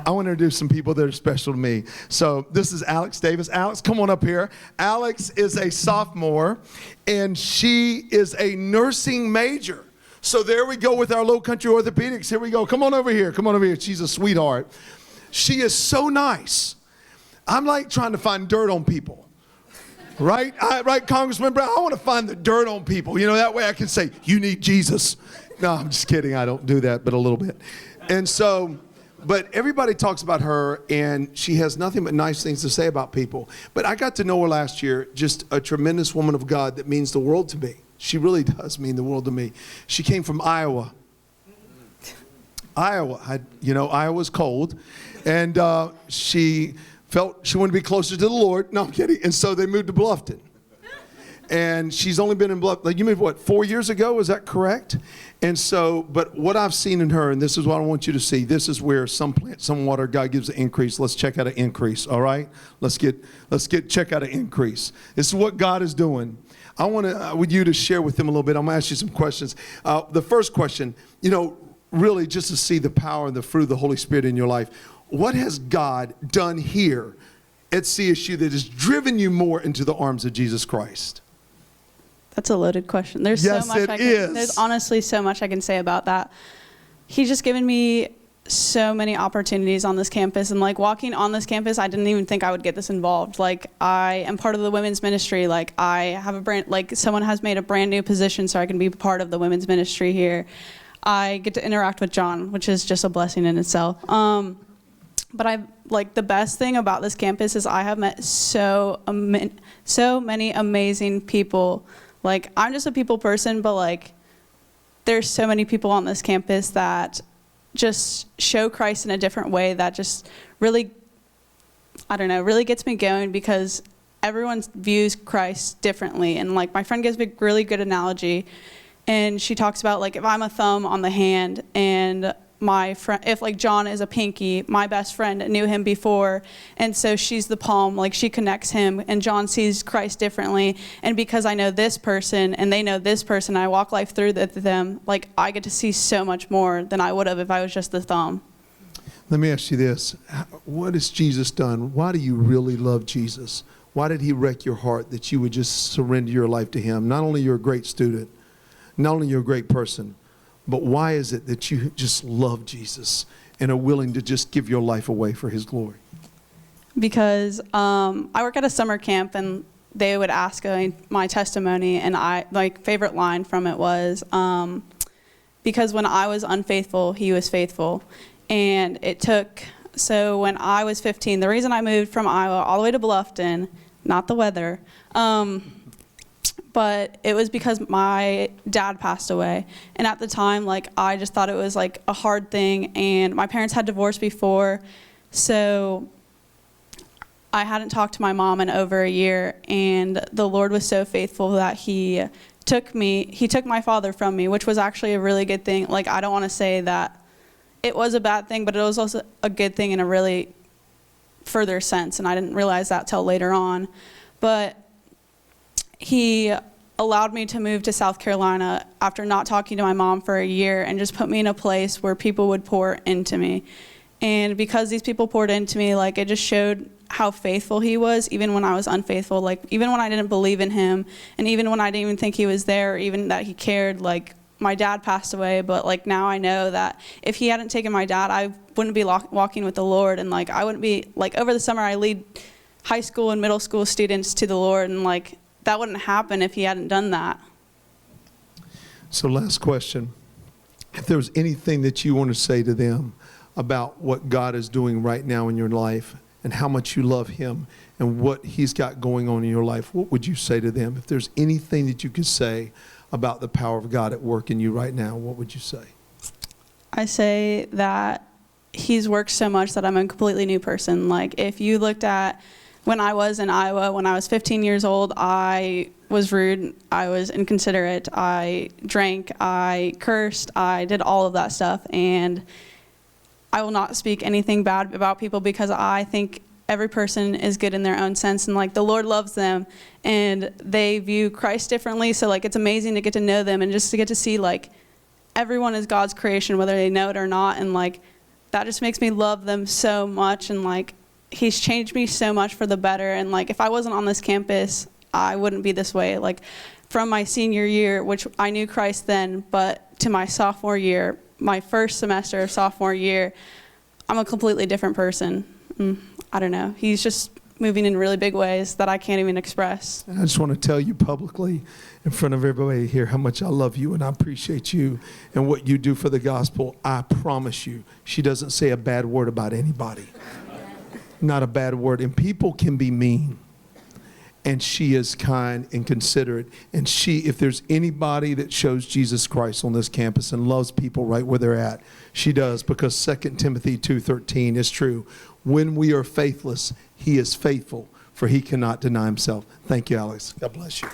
I want to introduce some people that are special to me. So this is Alex Davis. Alex, come on up here. Alex is a sophomore, and she is a nursing major. So there we go with our Low Country Orthopedics. Here we go. Come on over here. Come on over here. She's a sweetheart. She is so nice. I'm like trying to find dirt on people. Right? Right, Congressman Brown? I want to find the dirt on people. You know, that way I can say, you need Jesus. No, I'm just kidding. I don't do that, but a little bit. And so, but everybody talks about her, and she has nothing but nice things to say about people. But I got to know her last year, just a tremendous woman of God that means the world to me. She really does mean the world to me. She came from Iowa. Iowa's cold. And she felt she wanted to be closer to the Lord. No, I'm kidding. And so they moved to Bluffton. And she's only been in Bluffton, like you moved, what, 4 years ago? Is that correct? And so, but what I've seen in her, and this is what I want you to see, this is where some plant, some water, God gives an increase. Let's check out an increase, all right? Let's check out an increase. This is what God is doing. I want to, with you to share with them a little bit. I'm going to ask you some questions. The first question, really just to see the power and the fruit of the Holy Spirit in your life. What has God done here at CSU that has driven you more into the arms of Jesus Christ? That's a loaded question. There's honestly so much I can say about that. He's just given me so many opportunities on this campus, and like walking on this campus, I didn't even think I would get this involved. Like, I am part of the women's ministry. Like, I have someone has made a brand new position so I can be part of the women's ministry here. I get to interact with John, which is just a blessing in itself. But the best thing about this campus is I have met so many amazing people. Like, I'm just a people person, but like, there's so many people on this campus that just show Christ in a different way that just really, really gets me going, because everyone views Christ differently. And like, my friend gives me a really good analogy, and she talks about like, if I'm a thumb on the hand, and my friend, if like John is a pinky, my best friend knew him before, and so she's the palm, like she connects him, and John sees Christ differently. And because I know this person and they know this person, I walk life through them, like I get to see so much more than I would have if I was just the thumb. Let me ask you this. What has Jesus done? Why do you really love Jesus? Why did he wreck your heart that you would just surrender your life to him? Not only you're a great student, not only you're a great person, but why is it that you just love Jesus and are willing to just give your life away for his glory? Because I work at a summer camp, and they would ask my testimony, and my favorite line from it was, because when I was unfaithful, he was faithful. And so when I was 15, the reason I moved from Iowa all the way to Bluffton, not the weather, but it was because my dad passed away. And at the time, like, I just thought it was like a hard thing, and my parents had divorced before, so I hadn't talked to my mom in over a year, and the Lord was so faithful that he took my father from me, which was actually a really good thing. Like, I don't want to say that it was a bad thing, but it was also a good thing in a really further sense, and I didn't realize that till later on. But he allowed me to move to South Carolina after not talking to my mom for a year, and just put me in a place where people would pour into me. And because these people poured into me, like, it just showed how faithful he was, even when I was unfaithful. Like, even when I didn't believe in him, and even when I didn't even think he was there, or even that he cared. Like, my dad passed away, but like, now I know that if he hadn't taken my dad, I wouldn't be walking with the Lord. And like, I wouldn't be, like, over the summer I lead high school and middle school students to the Lord, and like, that wouldn't happen if he hadn't done that. So last question. If there was anything that you want to say to them about what God is doing right now in your life, and how much you love him, and what he's got going on in your life, what would you say to them? If there's anything that you could say about the power of God at work in you right now, what would you say? I say that he's worked so much that I'm a completely new person. Like, if you looked at when I was in Iowa, when I was 15 years old, I was rude, I was inconsiderate, I drank, I cursed, I did all of that stuff. And I will not speak anything bad about people, because I think every person is good in their own sense, and like, the Lord loves them, and they view Christ differently. So like, it's amazing to get to know them, and just to get to see like, everyone is God's creation, whether they know it or not. And like, that just makes me love them so much. And like, he's changed me so much for the better. And like, if I wasn't on this campus, I wouldn't be this way. Like, from my senior year, which I knew Christ then, but to my sophomore year, my first semester of sophomore year, I'm a completely different person. I don't know. He's just moving in really big ways that I can't even express. And I just want to tell you publicly in front of everybody here how much I love you and I appreciate you and what you do for the gospel. I promise you, she doesn't say a bad word about anybody. Not a bad word. And people can be mean. And she is kind and considerate. And if there's anybody that shows Jesus Christ on this campus and loves people right where they're at, she does, because 2 Timothy 2:13 is true. When we are faithless, he is faithful, for he cannot deny himself. Thank you, Alex. God bless you.